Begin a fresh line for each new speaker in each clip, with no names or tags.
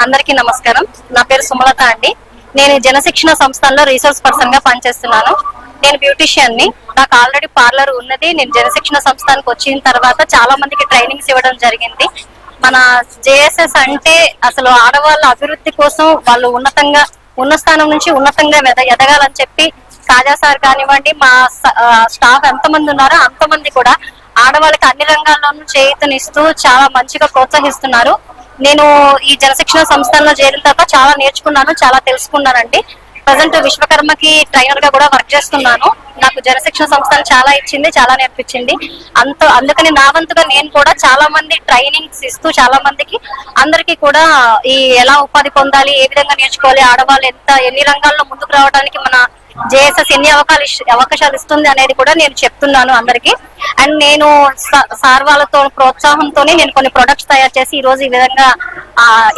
అందరికీ నమస్కారం. నా పేరు సుమలత అండి. నేను జనశిక్షణ సంస్థల్లో రీసోర్స్ పర్సన్ గా పనిచేస్తున్నాను. నేను బ్యూటీషియన్ ని. నాకు ఆల్రెడీ పార్లర్ ఉన్నది. నేను జనశిక్షణ సంస్థానికి వచ్చిన తర్వాత చాలా మందికి ట్రైనింగ్స్ ఇవ్వడం జరిగింది. మన జేఎస్ఎస్ అంటే అసలు ఆడవాళ్ళ అభివృద్ధి కోసం వాళ్ళు ఉన్న స్థానం నుంచి ఉన్నతంగా ఎదగాలని చెప్పి కాజా సార్ కానివ్వండి, మా స్టాఫ్ ఎంతమంది ఉన్నారో అంతమంది కూడా ఆడవాళ్ళకి అన్ని రంగాల్లోనూ చేయూతనిస్తూ చాలా మంచిగా ప్రోత్సహిస్తున్నారు. నేను ఈ జనశిక్షణ సంస్థల్లో చేరిన తర్వాత చాలా నేర్చుకున్నాను, చాలా తెలుసుకున్నానండి. ప్రజెంట్ విశ్వకర్మకి ట్రైనర్ గా కూడా వర్క్ చేస్తున్నాను. నాకు జనశిక్షణ సంస్థలు చాలా ఇచ్చింది, చాలా నేర్పించింది. అందుకని నా వంతుగా నేను కూడా చాలా మంది ట్రైనింగ్స్ ఇస్తూ చాలా మందికి అందరికీ కూడా ఈ ఎలా ఉపాధి పొందాలి, ఏ విధంగా నేర్చుకోవాలి, ఆడవాళ్ళు ఎన్ని రంగాల్లో ముందుకు రావడానికి మన జేఎస్ఎస్ ఎన్ని అవకాశాలు ఇస్తుంది అనేది కూడా నేను చెప్తున్నాను అందరికి. అండ్ నేను సార్ వాళ్ళతో ప్రోత్సాహంతోనే నేను కొన్ని ప్రొడక్ట్స్ తయారు చేసి ఈ రోజు ఈ విధంగా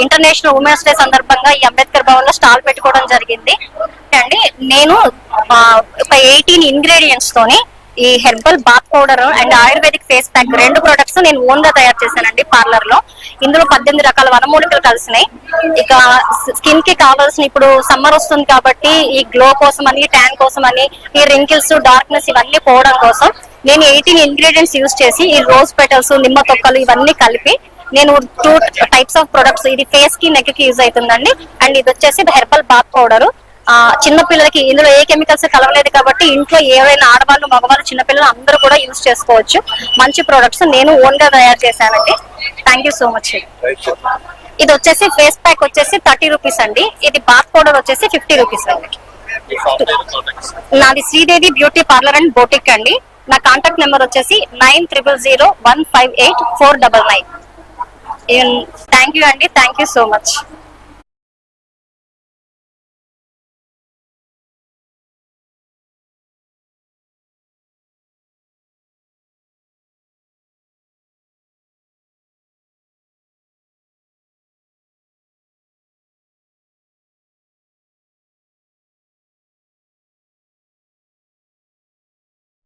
ఇంటర్నేషనల్ ఉమెన్స్ డే సందర్భంగా ఈ అంబేద్కర్ భవన్ లో స్టాల్ పెట్టుకోవడం జరిగింది అండి. నేను ఒక 18 ఇంగ్రీడియంట్స్ తోని ఈ herbal bath powder and ayurvedic face pack 2 products నేను ఓన్ గా తయారు చేశానండి పార్లర్ లో. ఇందులో 18 రకాల వనమూలికలు కలిసినాయి. ఇక స్కిన్ కి కావాల్సిన, ఇప్పుడు సమ్మర్ వస్తుంది కాబట్టి ఈ గ్లో కోసం అని, ట్యాన్ కోసం అని, ఈ రింకిల్స్, డార్క్నెస్ ఇవన్నీ పోవడం కోసం నేను 18 ఇంగ్రీడియంట్స్ యూజ్ చేసి ఈ రోజ్ పెటల్స్, నిమ్మ తొక్కలు ఇవన్నీ కలిపి నేను 2 టైప్స్ ఆఫ్ ప్రొడక్ట్స్, ఇది ఫేస్ కి, నెక్ కి యూజ్ అవుతుందండి. అండ్ ఇది వచ్చేసి హెర్బల్ బాత్ పౌడర్. చిన్న పిల్లలకి ఇందులో ఏ కెమికల్స్ కలవలేదు కాబట్టి ఇంట్లో ఎవరైనా ఆడవాళ్ళు, మగవాళ్ళు, చిన్నపిల్లలు అందరూ కూడా యూజ్ చేసుకోవచ్చు. మంచి ప్రొడక్ట్స్ నేను ఓన్ గా తయారు చేశానండి. Thank you so much. ఇది వచ్చేసి ఫేస్ ప్యాక్ వచ్చేసి 30 రూపీస్ అండి. ఇది బాత్ పౌడర్ వచ్చేసి 50 రూపీస్ అండి. నాది Sridevi beauty parlour and boutique అండి. నా కాంటాక్ట్ నెంబర్ వచ్చేసి 9001584999. థ్యాంక్ యూ అండి. Thank you so much.